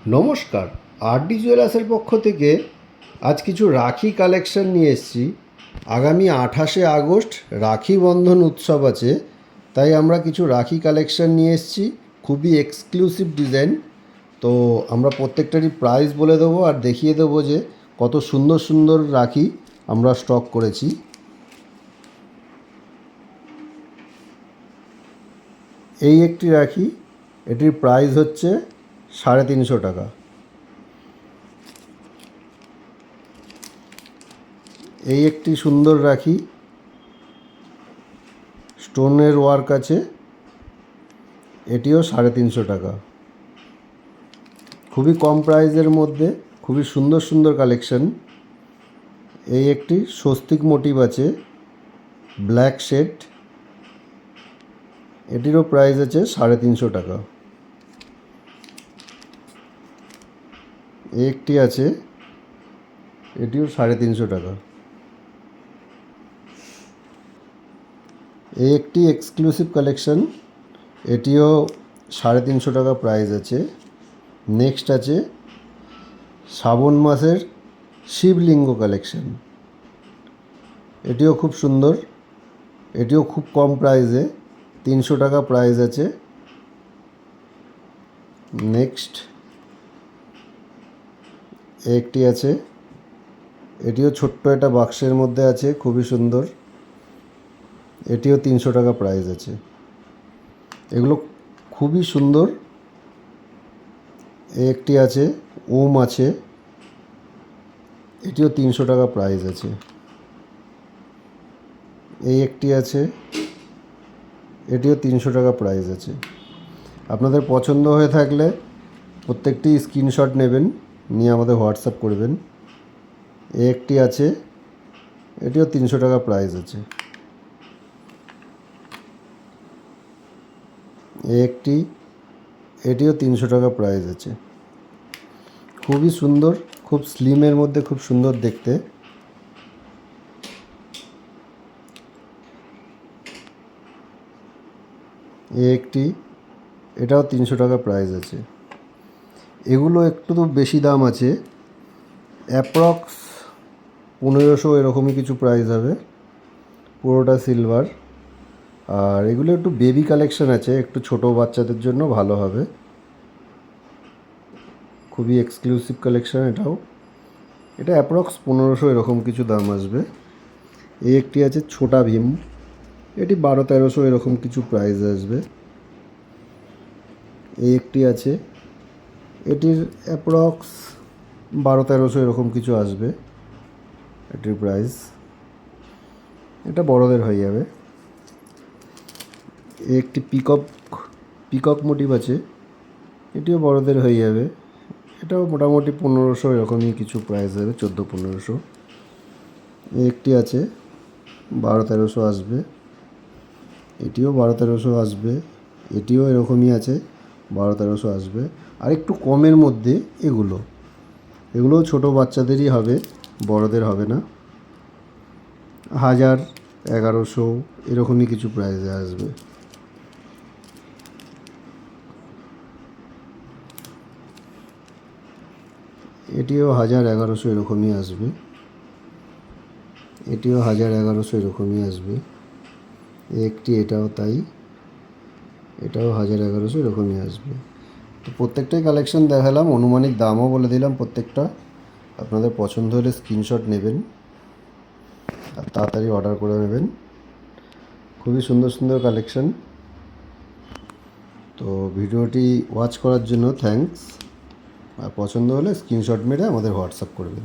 নমস্কার, আরডি জুয়েলার্সের পক্ষ থেকে আজ কিছু রাখি কালেকশন নিয়ে এসেছি। আগামী 28শে আগস্ট রাখি বন্ধন উৎসব আছে, তাই আমরা কিছু রাখি কালেকশন নিয়ে এসেছি, খুবই এক্সক্লুসিভ ডিজাইন। তো আমরা প্রত্যেকটারই প্রাইস বলে দেবো আর দেখিয়ে দেবো যে কত সুন্দর সুন্দর রাখি আমরা স্টক করেছি। এই একটি রাখি, এটির প্রাইস হচ্ছে 350 টাকা। এই একটি সুন্দর রাখি, স্টোনের ওয়ার্ক আছে, এটিও 350 টাকা। খুবই কম প্রাইসের মধ্যে খুবই সুন্দর সুন্দর কালেকশন। এই একটি স্বস্তিক মোটিভ আছে, ব্ল্যাক শেড, এটিরও প্রাইস আছে 350 টাকা। এই একটি আছে, এটিও 350 টাকা। এই একটি এক্সক্লুসিভ কালেকশন, এটিও 350 টাকা প্রাইস আছে। নেক্সট আছে শ্রাবণ মাসের শিবলিঙ্গ কালেকশন, এটিও খুব সুন্দর, এটিও খুব কম প্রাইসে 300 টাকা প্রাইস আছে। নেক্সট একটি আছে, এটিও ছোট্ট একটা বাক্সের মধ্যে আছে, খুবই সুন্দর, এটিও 300 টাকা প্রাইস আছে। এগুলো খুবই সুন্দর। একটি আছে, ওম আছে, এটিও 300 টাকা প্রাইস আছে। এই একটি আছে, এটিও 300 টাকা প্রাইস আছে। আপনাদের পছন্দ হয়ে থাকলে প্রত্যেকটি স্ক্রিনশট নেবেন, নিয়ে আমাদের হোয়াটসঅ্যাপ করবেন। এই একটি আছে, এটিও 300 টাকা প্রাইস আছে। এই একটি, এটিও 300 টাকা প্রাইস আছে। খুবই সুন্দর, খুব স্লিমের মধ্যে খুব সুন্দর দেখতে। এই একটি, এটাও 300 টাকা প্রাইস আছে। এগুলো একটু তো বেশি দাম আছে, অ্যাপ্রক্স 1500 এরকমই কিছু প্রাইস হবে, পুরোটা সিলভার। আর এগুলো একটু বেবি কালেকশন আছে, একটু ছোটো বাচ্চাদের জন্য ভালো হবে, খুবই এক্সক্লুসিভ কালেকশন এটাও। এটা অ্যাপ্রক্স 1500 এরকম কিছু দাম আসবে। এই একটি আছে ছোটা ভীম, এটি 1200-1300 এরকম কিছু প্রাইস আসবে। এই একটি আছে, এটির অ্যাপ্রক্স 1200-1300 এরকম কিছু আসবে এটির প্রাইস, এটা বড়দের হয়ে যাবে। এই একটি পিকক মোটিভ আছে, এটিও বড়দের হয়ে যাবে, এটাও মোটামুটি 1500 এরকমই কিছু প্রাইস হবে, 1400-1500। এই একটি আছে 1200-1300 আসবে, এটিও 1200-1300 আসবে, এটিও এরকমই আছে 1200-1300 আসবে। আর একটু কমের মধ্যে এগুলোও ছোটো বাচ্চাদেরই হবে, বড়দের হবে না, 1000-1100 এরকমই কিছু প্রাইসে আসবে। এটিও 1000-1100 এরকমই আসবে, এটিও 1000-1100 এরকমই আসবে। একটি, এটাও তাই, এটাও 1000-1100 এরকমই আসবে। তো প্রত্যেকটাই কালেকশন দেখালাম, অনুমানিক দামও বলে দিলাম প্রত্যেকটা। আপনাদের পছন্দ হলে স্ক্রিনশট নেবেন আর তাড়াতাড়ি অর্ডার করে নেবেন। খুবই সুন্দর সুন্দর কালেকশন। তো ভিডিওটি ওয়াচ করার জন্য থ্যাঙ্কস। আর পছন্দ হলে স্ক্রিনশট মেরে আমাদের হোয়াটসঅ্যাপ করবেন।